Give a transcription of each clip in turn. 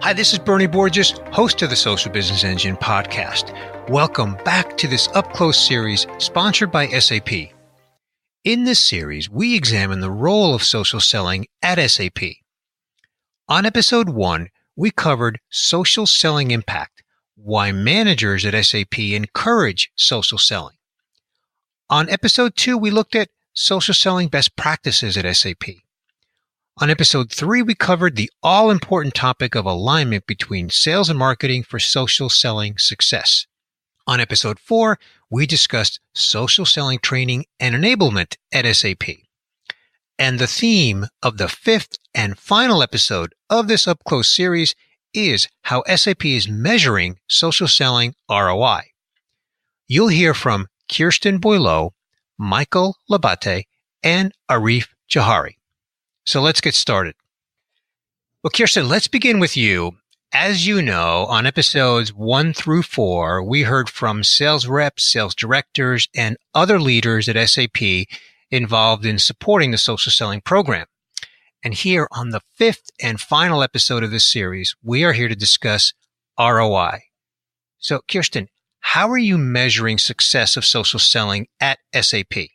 Hi, this is Bernie Borges, host of the Social Business Engine podcast. Welcome back to this UpClose series sponsored by SAP. In this series, we examine the role of social selling at SAP. On episode 1, we covered social selling impact, why managers at SAP encourage social selling. On episode 2, we looked at social selling best practices at SAP. On episode 3, we covered the all-important topic of alignment between sales and marketing for social selling success. On episode 4, we discussed social selling training and enablement at SAP. And the theme of the 5th and final episode of this UpClose series is how SAP is measuring social selling ROI. You'll hear from Kirsten Boileau, Michael Labate, and Arif Johari. So let's get started. Well, Kirsten, let's begin with you. As you know, on episodes 1 through 4, we heard from sales reps, sales directors, and other leaders at SAP involved in supporting the social selling program. And here on the 5th and final episode of this series, we are here to discuss ROI. So, Kirsten, how are you measuring success of social selling at SAP?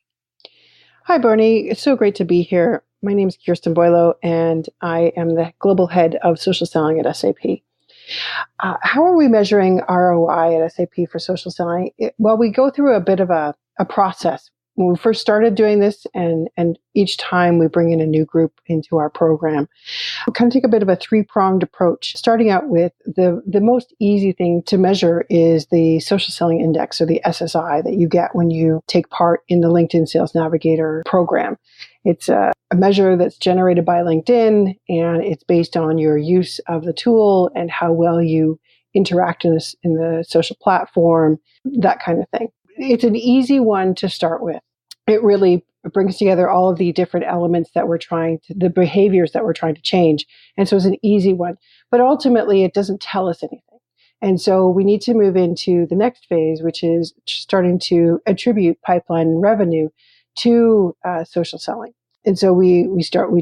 Hi, Bernie. It's so great to be here. My name is Kirsten Boileau, and I am the global head of social selling at SAP. How are we measuring ROI at SAP for social selling? Well, we go through a bit of a process. When we first started doing this, and each time we bring in a new group into our program, we kind of take a bit of a three-pronged approach. Starting out with the most easy thing to measure is the Social Selling Index, or the SSI, that you get when you take part in the LinkedIn Sales Navigator program. It's a measure that's generated by LinkedIn, and it's based on your use of the tool and how well you interact in the social platform, that kind of thing. It's an easy one to start with. It really brings together all of the different elements that the behaviors that we're trying to change. And so it's an easy one. But ultimately, it doesn't tell us anything. And so we need to move into the next phase, which is starting to attribute pipeline and revenue to social selling. And so we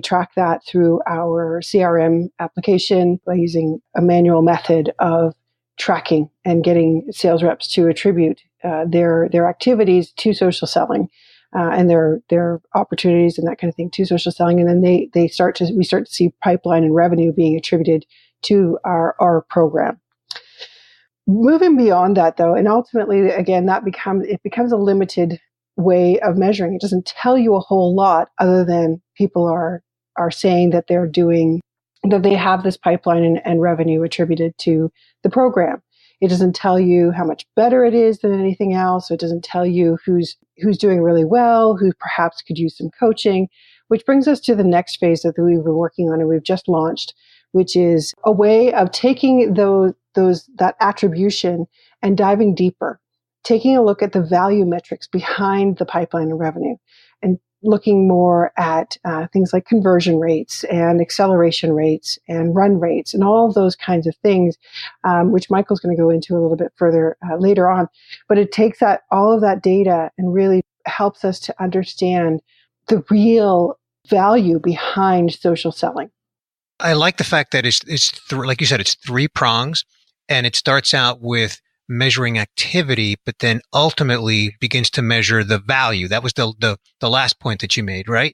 track that through our CRM application by using a manual method of tracking and getting sales reps to attribute their activities to social selling and their opportunities and that kind of thing to social selling. And then we start to see pipeline and revenue being attributed to our program. Moving beyond that, though, and ultimately, again, it becomes a limited way of measuring. It doesn't tell you a whole lot other than people are saying that they have this pipeline and revenue attributed to the program. It doesn't tell you how much better it is than anything else. It doesn't tell you who's doing really well, who perhaps could use some coaching, which brings us to the next phase that we've been working on and we've just launched, which is a way of taking that attribution and diving deeper, taking a look at the value metrics behind the pipeline and revenue, and looking more at things like conversion rates and acceleration rates and run rates and all of those kinds of things, which Michael's going to go into a little bit further later on. But it takes all of that data and really helps us to understand the real value behind social selling. I like the fact that like you said, it's 3 prongs, and it starts out with measuring activity, but then ultimately begins to measure the value. That was the last point that you made, right?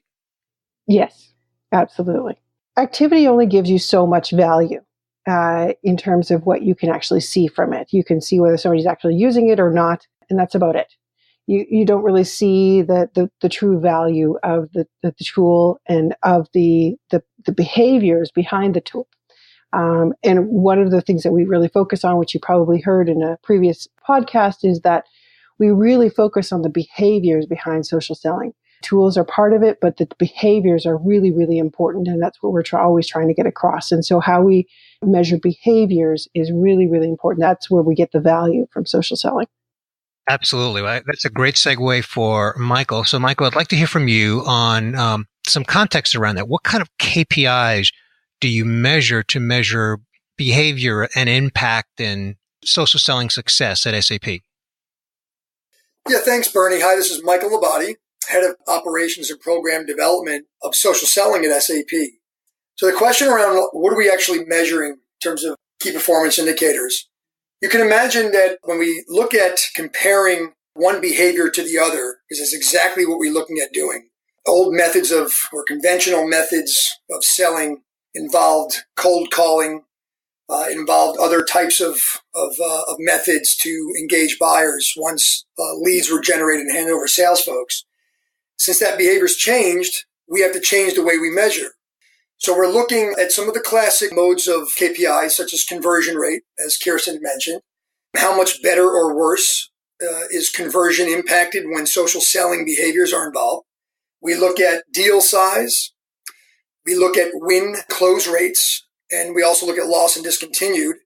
Yes, absolutely. Activity only gives you so much value in terms of what you can actually see from it. You can see whether somebody's actually using it or not, and that's about it. You don't really see the true value of the tool and of the behaviors behind the tool. And one of the things that we really focus on, which you probably heard in a previous podcast, is that we really focus on the behaviors behind social selling. Tools are part of it, but the behaviors are really, really important. And that's what we're always trying to get across. And so how we measure behaviors is really, really important. That's where we get the value from social selling. Absolutely. That's a great segue for Michael. So, Michael, I'd like to hear from you on some context around that. What kind of KPIs do you measure to measure behavior and impact and social selling success at SAP? Yeah, thanks, Bernie. Hi, this is Michael Labate, Head of Operations and Program Development of Social Selling at SAP. So the question around what are we actually measuring terms of key performance indicators. You can imagine that when we look at comparing one behavior to the other, because it's exactly what we're looking at doing. Old methods or conventional methods of selling involved cold calling, involved other types of methods to engage buyers once leads were generated and handed over to sales folks. Since that behavior's changed, we have to change the way we measure. So we're looking at some of the classic modes of KPIs, such as conversion rate, as Kirsten mentioned. How much better or worse is conversion impacted when social selling behaviors are involved? We look at deal size. We look at win-close rates. And we also look at loss and discontinued.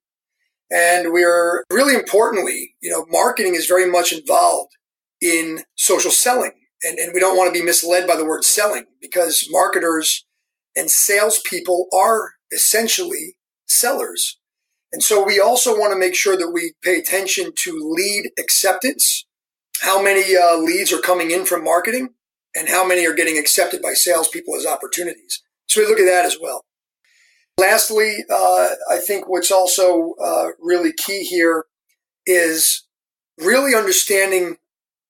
And we're really importantly, marketing is very much involved in social selling. And we don't want to be misled by the word selling, because marketers and salespeople are essentially sellers. And so we also want to make sure that we pay attention to lead acceptance, how many leads are coming in from marketing, and how many are getting accepted by salespeople as opportunities. So we look at that as well. Lastly, I think what's also really key here is really understanding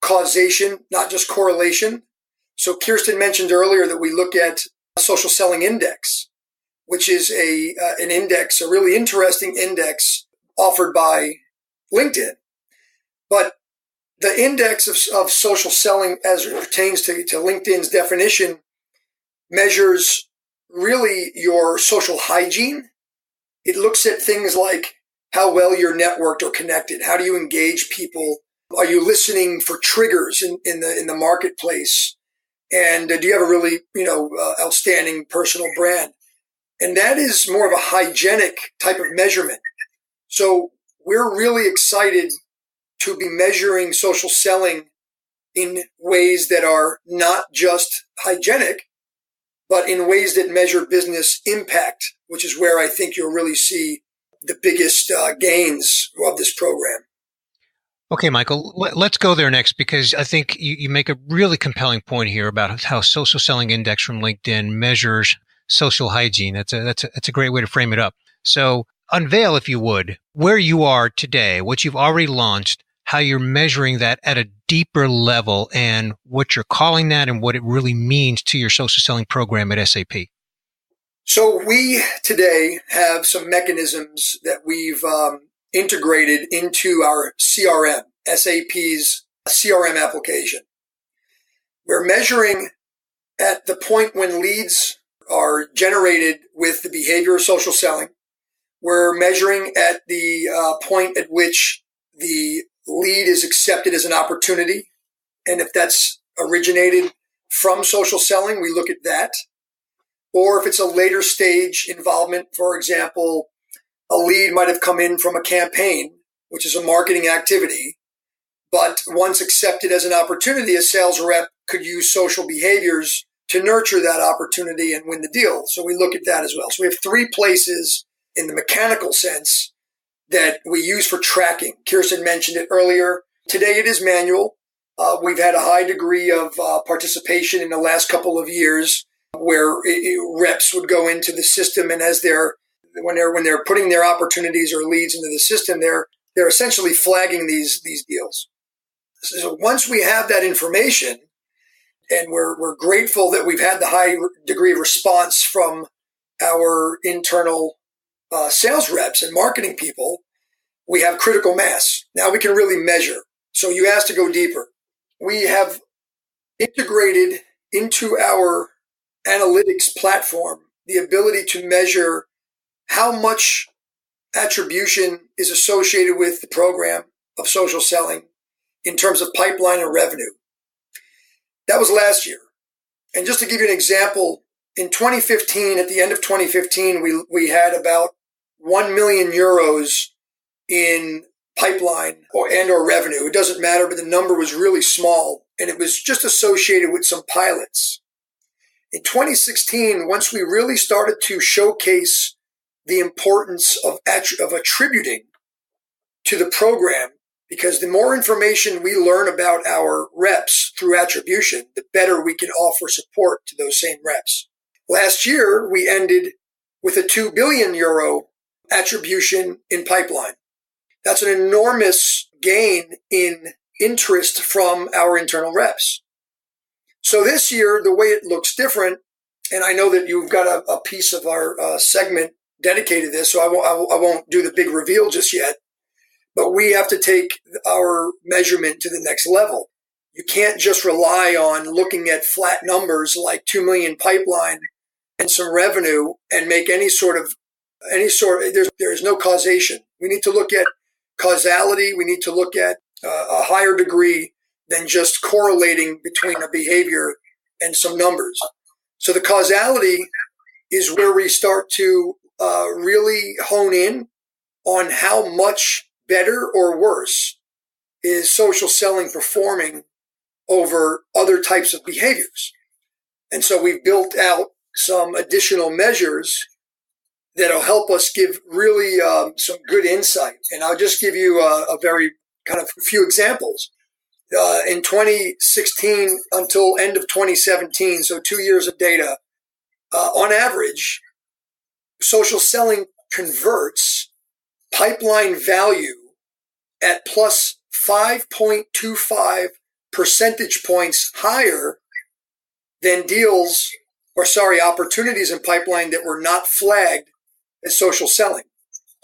causation, not just correlation. So Kirsten mentioned earlier that we look at Social Selling Index, which is an index, a really interesting index offered by LinkedIn. But the index of social selling, as it pertains to LinkedIn's definition, measures really your social hygiene. It looks at things like how well you're networked or connected. How do you engage people? Are you listening for triggers in the marketplace? And do you have a really, outstanding personal brand? And that is more of a hygienic type of measurement. So we're really excited to be measuring social selling in ways that are not just hygienic, but in ways that measure business impact, which is where I think you'll really see the biggest gains of this program. Okay, Michael, let's go there next, because I think you make a really compelling point here about how Social Selling Index from LinkedIn measures social hygiene. That's a great way to frame it up. So unveil, if you would, where you are today, what you've already launched, how you're measuring that at a deeper level, and what you're calling that and what it really means to your social selling program at SAP. So we today have some mechanisms that we've integrated into our CRM, SAP's CRM application. We're measuring at the point when leads are generated with the behavior of social selling. We're measuring at the point at which the lead is accepted as an opportunity. And if that's originated from social selling, we look at that. Or if it's a later stage involvement, for example, a lead might have come in from a campaign, which is a marketing activity, but once accepted as an opportunity, a sales rep could use social behaviors to nurture that opportunity and win the deal. So we look at that as well. So we have three places in the mechanical sense that we use for tracking. Kirsten mentioned it earlier. Today it is manual. We've had a high degree of participation in the last couple of years where reps would go into the system, and when they're putting their opportunities or leads into the system, they're essentially flagging these deals. So once we have that information, and we're grateful that we've had the high degree of response from our internal sales reps and marketing people, we have critical mass. Now we can really measure. So you asked to go deeper. We have integrated into our analytics platform the ability to measure how much attribution is associated with the program of social selling in terms of pipeline and revenue. That was last year. And just to give you an example, in 2015, at the end of 2015, we had about 1 million euros in pipeline or revenue. It doesn't matter, but the number was really small, and it was just associated with some pilots. In 2016, once we really started to showcase the importance of attributing to the program, because the more information we learn about our reps through attribution, the better we can offer support to those same reps. Last year, we ended with a 2 billion euro attribution in pipeline. That's an enormous gain in interest from our internal reps. So this year, the way it looks different, and I know that you've got a piece of our segment dedicated to this, so I won't do the big reveal just yet, but we have to take our measurement to the next level. You can't just rely on looking at flat numbers like 2 million pipeline and some revenue and make any sort of, there's no causation. We need to look at causality. We need to look at a higher degree than just correlating between a behavior and some numbers. So the causality is where we start to really hone in on how much better or worse is social selling performing over other types of behaviors. And so we've built out some additional measures that'll help us give really some good insight. And I'll just give you a very kind of few examples. In 2016 until end of 2017, so 2 years of data, on average, social selling converts pipeline value at plus 5.25 percentage points higher than opportunities in pipeline that were not flagged as social selling.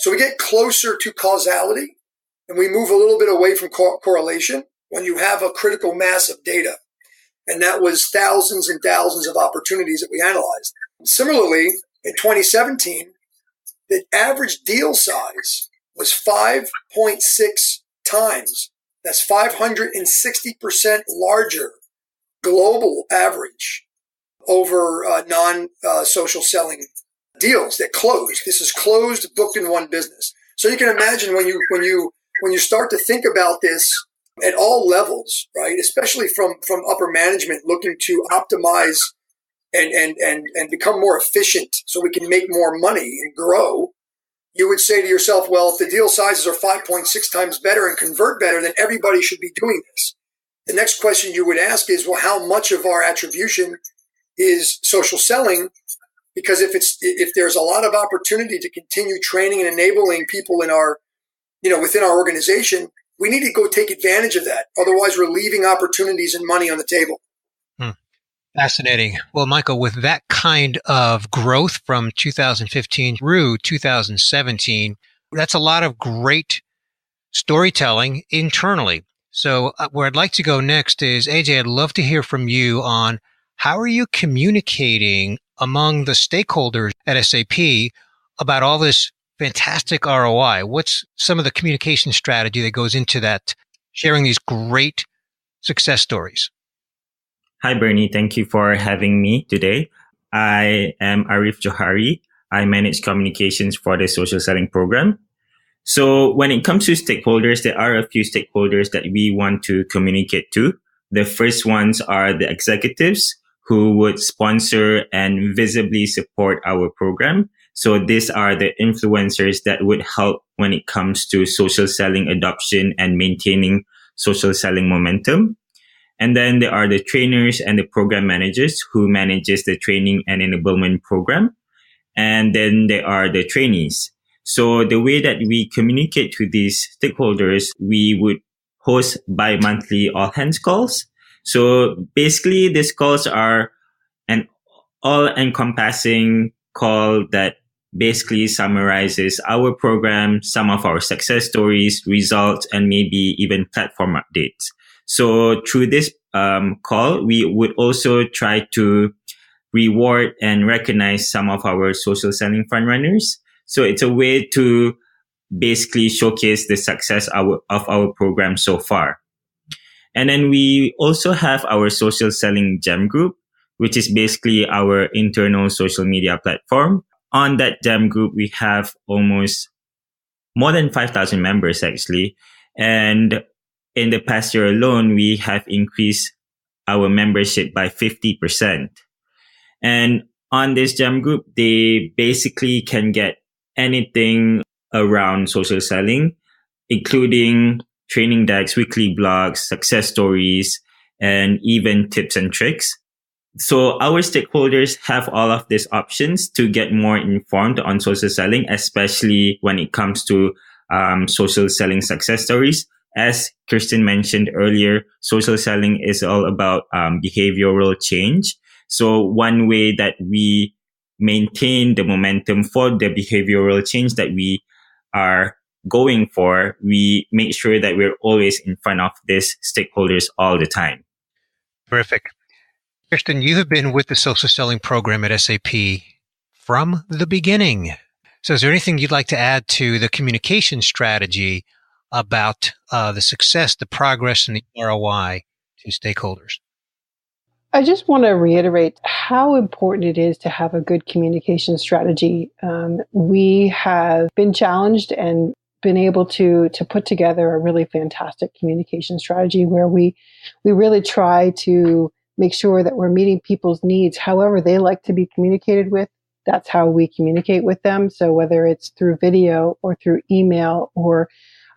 So we get closer to causality and we move a little bit away from correlation when you have a critical mass of data. And that was thousands and thousands of opportunities that we analyzed. Similarly, in 2017, the average deal size was 5.6 times. That's 560% larger global average over non-social selling deals that closed. This is closed, booked in one business. So you can imagine when you start to think about this at all levels, right? Especially from upper management looking to optimize and become more efficient so we can make more money and grow. You would say to yourself, well, if the deal sizes are 5.6 times better and convert better, then everybody should be doing this. The next question you would ask is, well, how much of our attribution is social selling? Because if there's a lot of opportunity to continue training and enabling people in our, within our organization, we need to go take advantage of that. Otherwise, we're leaving opportunities and money on the table. Fascinating. Well, Michael, with that kind of growth from 2015 through 2017, that's a lot of great storytelling internally. So where I'd like to go next is, AJ, I'd love to hear from you on how are you communicating among the stakeholders at SAP about all this fantastic ROI? What's some of the communication strategy that goes into that, sharing these great success stories? Hi, Bernie. Thank you for having me today. I am Arif Johari. I manage communications for the social selling program. So when it comes to stakeholders, there are a few stakeholders that we want to communicate to. The first ones are the executives who would sponsor and visibly support our program. So these are the influencers that would help when it comes to social selling adoption and maintaining social selling momentum. And then there are the trainers and the program managers who manages the training and enablement program. And then there are the trainees. So the way that we communicate to these stakeholders, we would host bi-monthly all-hands calls. So basically, these calls are an all-encompassing call that basically summarizes our program, some of our success stories, results, and maybe even platform updates. So through this call, we would also try to reward and recognize some of our social selling frontrunners. So it's a way to basically showcase the success of our program so far. And then we also have our social selling gem group, which is basically our internal social media platform. On that gem group, we have almost more than 5,000 members actually. And in the past year alone, we have increased our membership by 50%. And on this gem group, they basically can get anything around social selling, including training decks, weekly blogs, success stories, and even tips and tricks. So our stakeholders have all of these options to get more informed on social selling, especially when it comes to social selling success stories. As Kirsten mentioned earlier, social selling is all about behavioral change. So one way that we maintain the momentum for the behavioral change that we are going for, we make sure that we're always in front of these stakeholders all the time. Terrific. Kirsten, you have been with the social selling program at SAP from the beginning. So is there anything you'd like to add to the communication strategy about the success, the progress, and the ROI to stakeholders? I just want to reiterate how important it is to have a good communication strategy. We have been challenged and been able to put together a really fantastic communication strategy where we really try to make sure that we're meeting people's needs however they like to be communicated with. That's how we communicate with them. So whether it's through video or through email or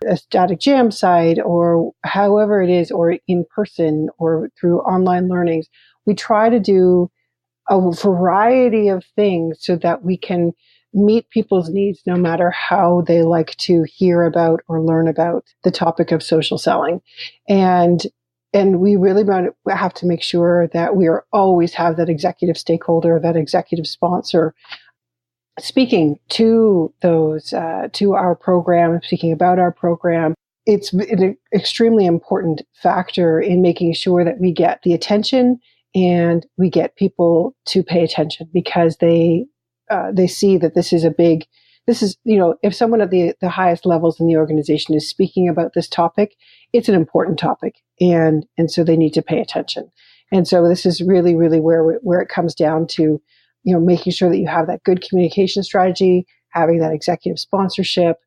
a static jam site or however it is, or in person or through online learnings, we try to do a variety of things so that we can meet people's needs no matter how they like to hear about or learn about the topic of social selling. And we really have to make sure that we always have that executive stakeholder, that executive sponsor speaking to those, to our program, speaking about our program. It's an extremely important factor in making sure that we get the attention and we get people to pay attention because they see that this is if someone at the highest levels in the organization is speaking about this topic, it's an important topic. And so they need to pay attention. And so this is really, really where it comes down to, making sure that you have that good communication strategy, having that executive sponsorship,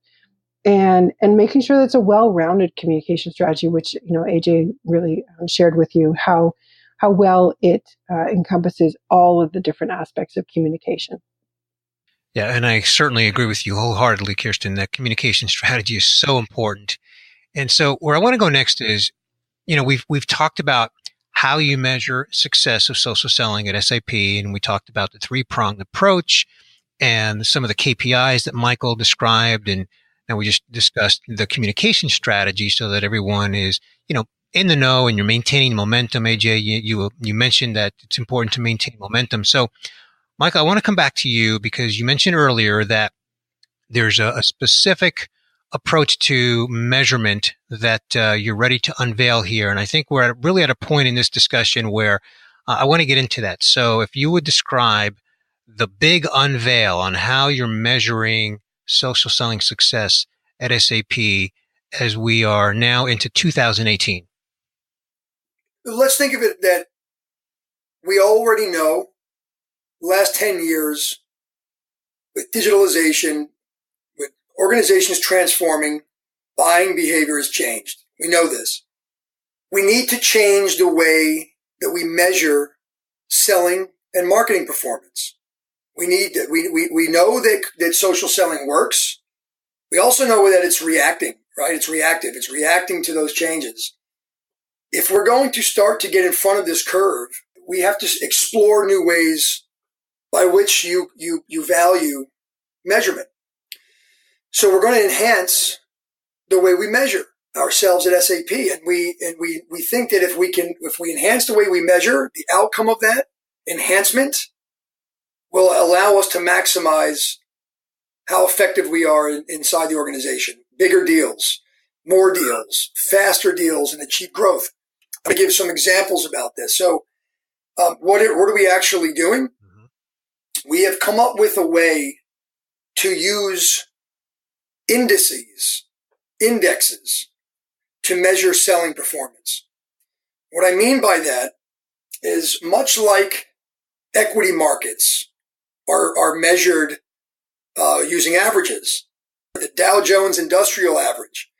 and making sure that it's a well-rounded communication strategy, which, AJ really shared with you how well it encompasses all of the different aspects of communication. Yeah, and I certainly agree with you wholeheartedly, Kirsten, that communication strategy is so important. And so where I want to go next is, we've talked about how you measure success of social selling at SAP, and we talked about the three-pronged approach and some of the KPIs that Michael described, and now we just discussed the communication strategy so that everyone is, in the know and you're maintaining momentum. AJ, you mentioned that it's important to maintain momentum. So, Michael, I want to come back to you because you mentioned earlier that there's a specific approach to measurement that you're ready to unveil here. And I think we're really at a point in this discussion where I want to get into that. So if you would describe the big unveil on how you're measuring social selling success at SAP as we are now into 2018. Let's think of it that we already know the last 10 years with digitalization, with organizations transforming, buying behavior has changed. We know this. We need to change the way that we measure selling and marketing performance. We know that social selling works. We also know that it's reacting, right? It's reactive. It's reacting to those changes. If we're going to start to get in front of this curve, we have to explore new ways by which you value measurement. So we're going to enhance the way we measure ourselves at SAP, and we think that if we enhance the way we measure, the outcome of that enhancement will allow us to maximize how effective we are inside the organization. Bigger deals, more deals, faster deals, and achieve growth. I'm going to give some examples about this. So what are we actually doing? Mm-hmm. We have come up with a way to use indexes to measure selling performance. What I mean by that is much like equity markets are measured using averages. The Dow Jones Industrial Average,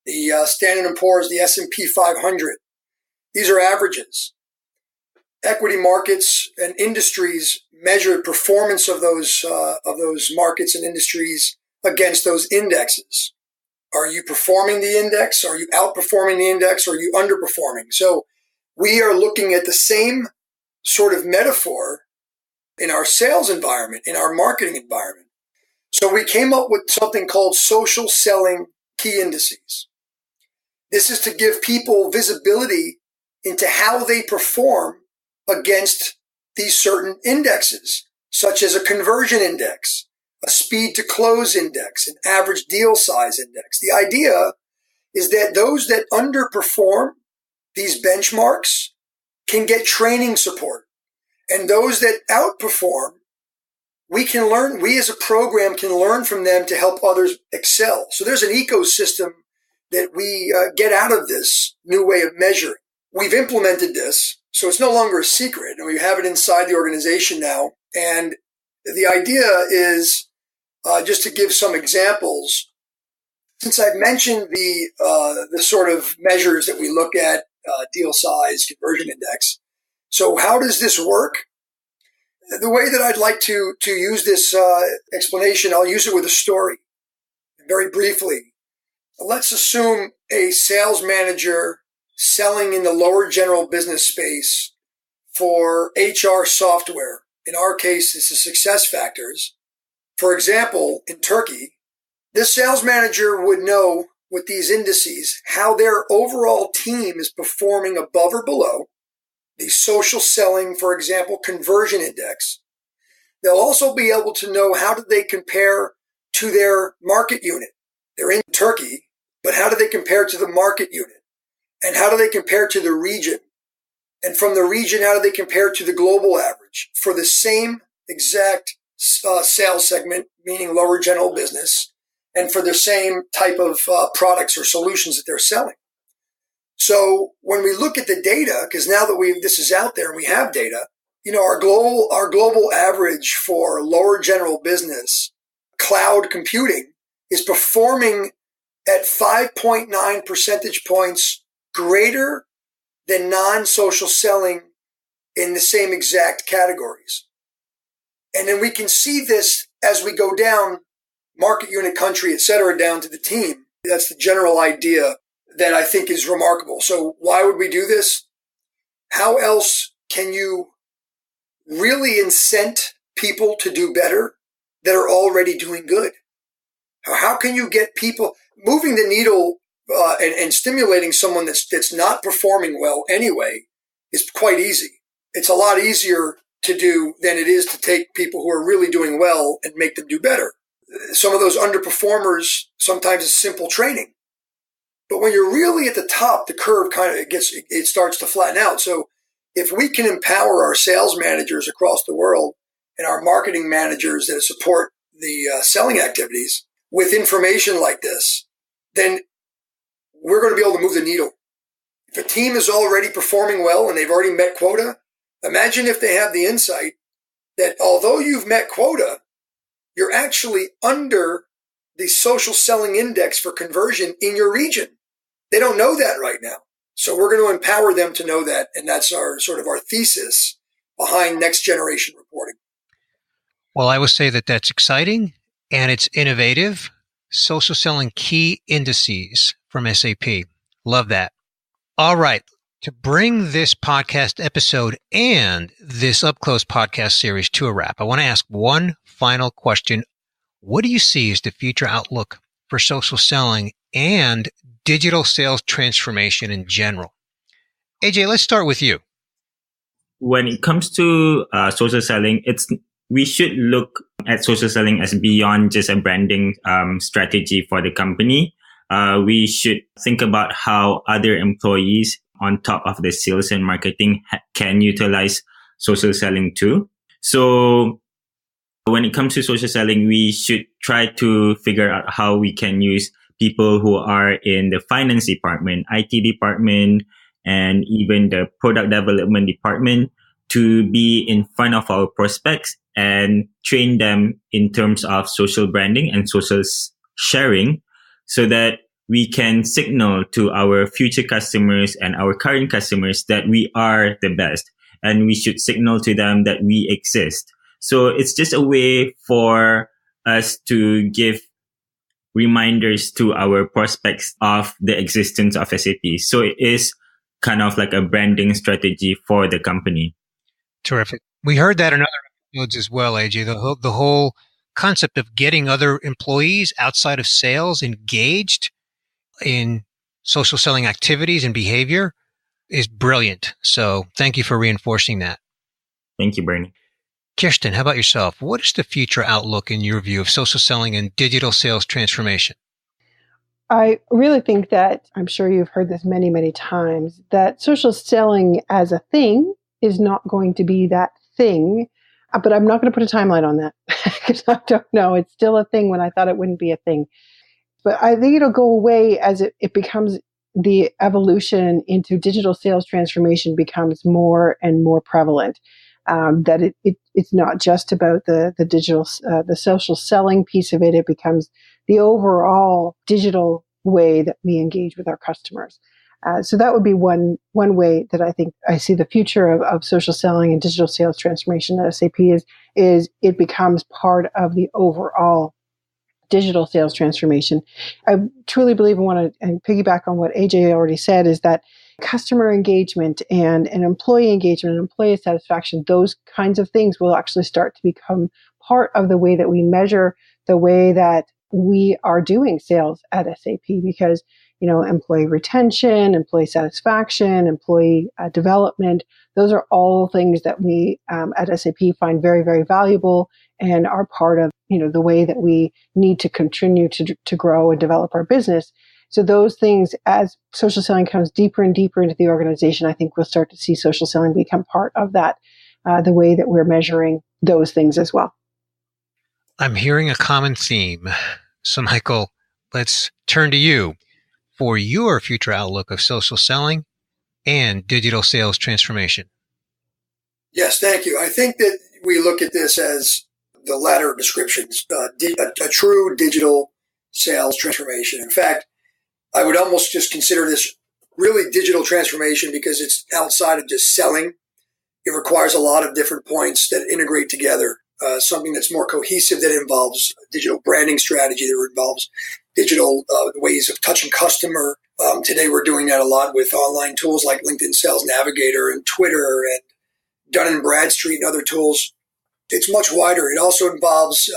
the Standard & Poor's, the S&P 500. These are averages. Equity markets and industries measure the performance of those markets and industries against those indexes. Are you performing the index? Are you outperforming the index? Or are you underperforming? So we are looking at the same sort of metaphor in our sales environment, in our marketing environment. So we came up with something called social selling key indices. This is to give people visibility into how they perform against these certain indexes, such as a conversion index, a speed to close index, an average deal size index. The idea is that those that underperform these benchmarks can get training support. And those that outperform, we as a program can learn from them to help others excel. So there's an ecosystem that we get out of this new way of measuring. We've implemented this, so it's no longer a secret, and we have it inside the organization now. And the idea is, just to give some examples, since I've mentioned the sort of measures that we look at, deal size, conversion index. So how does this work? The way that I'd like to use this explanation, I'll use it with a story. Very briefly, let's assume a sales manager selling in the lower general business space for HR software. In our case, this is SuccessFactors. For example, in Turkey, this sales manager would know with these indices how their overall team is performing above or below the social selling, for example, conversion index. They'll also be able to know how do they compare to their market unit. They're in Turkey, but how do they compare to the market unit? And how do they compare to the region? And from the region, how do they compare to the global average for the same exact sales segment, meaning lower general business, and for the same type of products or solutions that they're selling? So when we look at the data, because now that this is out there and we have data, our global average for lower general business cloud computing is performing at 5.9 percentage points greater than non-social selling in the same exact categories. And then we can see this as we go down market unit, country, et cetera, down to the team. That's the general idea that I think is remarkable. So why would we do this? How else can you really incent people to do better that are already doing good? How can you get people moving the needle and stimulating someone that's not performing well anyway is quite easy. It's a lot easier to do than it is to take people who are really doing well and make them do better. Some of those underperformers, sometimes it's simple training. But when you're really at the top, the curve it starts to flatten out. So if we can empower our sales managers across the world and our marketing managers that support the selling activities with information like this, then we're going to be able to move the needle. If a team is already performing well and they've already met quota, imagine if they have the insight that although you've met quota, you're actually under the social selling index for conversion in your region. They don't know that right now. So we're going to empower them to know that. And that's our thesis behind next generation reporting. Well, I would say that that's exciting and it's innovative. Social selling key indices from SAP. Love that. All right. To bring this podcast episode and this UpClose podcast series to a wrap, I want to ask one final question. What do you see as the future outlook for social selling and digital sales transformation in general? AJ, let's start with you. When it comes to social selling, we should look at social selling as beyond just a branding strategy for the company. We should think about how other employees on top of the sales and marketing can utilize social selling too. So when it comes to social selling, we should try to figure out how we can use people who are in the finance department, IT department, and even the product development department to be in front of our prospects and train them in terms of social branding and social sharing so that we can signal to our future customers and our current customers that we are the best, and we should signal to them that we exist. So it's just a way for us to give reminders to our prospects of the existence of SAP. So it is kind of like a branding strategy for the company. Terrific. We heard that in other episodes as well, AJ. The whole concept of getting other employees outside of sales engaged in social selling activities and behavior is brilliant. So thank you for reinforcing that. Thank you, Bernie. Kirsten, how about yourself? What is the future outlook in your view of social selling and digital sales transformation? I really think that, I'm sure you've heard this many, many times, that social selling as a thing is not going to be that thing. But I'm not going to put a timeline on that because I don't know. It's still a thing when I thought it wouldn't be a thing. But I think it'll go away as it becomes the evolution into digital sales transformation becomes more and more prevalent. That it's not just about the digital, the social selling piece of it. It becomes the overall digital way that we engage with our customers. So that would be one way that I think I see the future of social selling and digital sales transformation at SAP is it becomes part of the overall digital sales transformation. I truly believe and want to piggyback on what AJ already said is that customer engagement and employee engagement and employee satisfaction, those kinds of things will actually start to become part of the way that we measure the way that we are doing sales at SAP because, employee retention, employee satisfaction, employee development, those are all things that we at SAP find very, very valuable and are part of, the way that we need to continue to grow and develop our business. So those things, as social selling comes deeper and deeper into the organization, I think we'll start to see social selling become part of that, the way that we're measuring those things as well. I'm hearing a common theme. So, Michael, let's turn to you for your future outlook of social selling and digital sales transformation. Yes, thank you. I think that we look at this as the latter descriptions, a true digital sales transformation. In fact, I would almost just consider this really digital transformation because it's outside of just selling. It requires a lot of different points that integrate together. Something that's more cohesive that involves digital branding strategy, that involves digital ways of touching customer. Today we're doing that a lot with online tools like LinkedIn Sales Navigator and Twitter and Dun & Bradstreet and other tools. It's much wider. It also involves,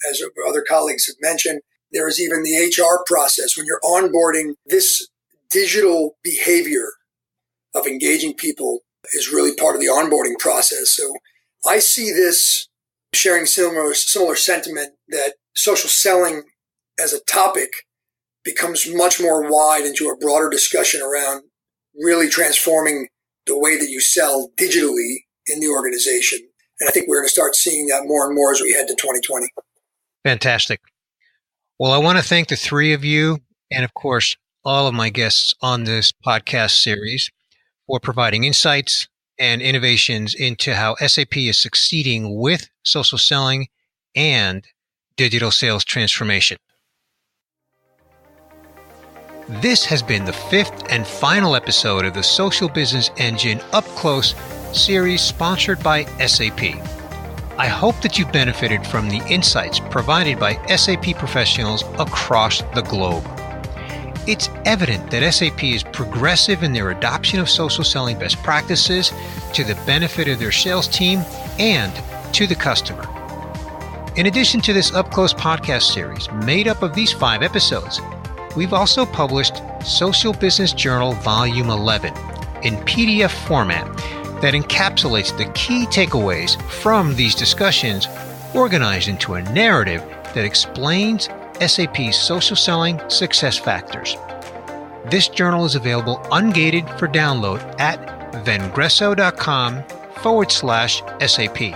as other colleagues have mentioned, there is even the HR process. When you're onboarding, this digital behavior of engaging people is really part of the onboarding process. So I see this sharing similar sentiment that social selling as a topic becomes much more wide into a broader discussion around really transforming the way that you sell digitally in the organization. And I think we're going to start seeing that more and more as we head to 2020. Fantastic. Well, I want to thank the three of you and, of course, all of my guests on this podcast series for providing insights and innovations into how SAP is succeeding with social selling and digital sales transformation. This has been the fifth and final episode of the Social Business Engine UpClose series sponsored by SAP. I hope that you've benefited from the insights provided by SAP professionals across the globe. It's evident that SAP is progressive in their adoption of social selling best practices to the benefit of their sales team and to the customer. In addition to this UpClose podcast series made up of these 5 episodes, we've also published Social Business Journal Volume 11 in PDF format that encapsulates the key takeaways from these discussions organized into a narrative that explains SAP's social selling success factors. This journal is available ungated for download at vengreso.com/SAP.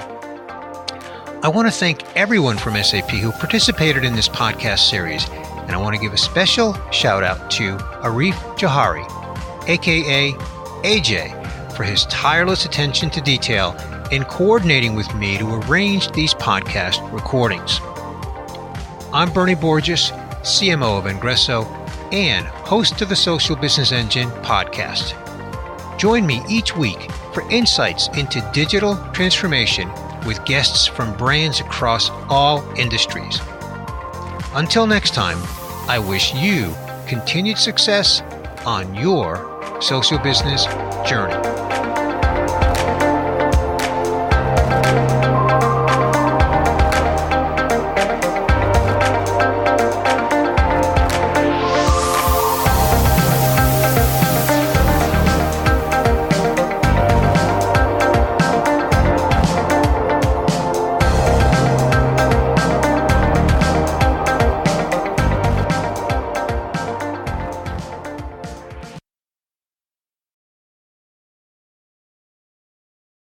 I want to thank everyone from SAP who participated in this podcast series, and I want to give a special shout out to Arif Johari, aka AJ, for his tireless attention to detail in coordinating with me to arrange these podcast recordings. I'm Bernie Borges, CMO of Vengreso and host of the Social Business Engine podcast. Join me each week for insights into digital transformation with guests from brands across all industries. Until next time, I wish you continued success on your social business journey.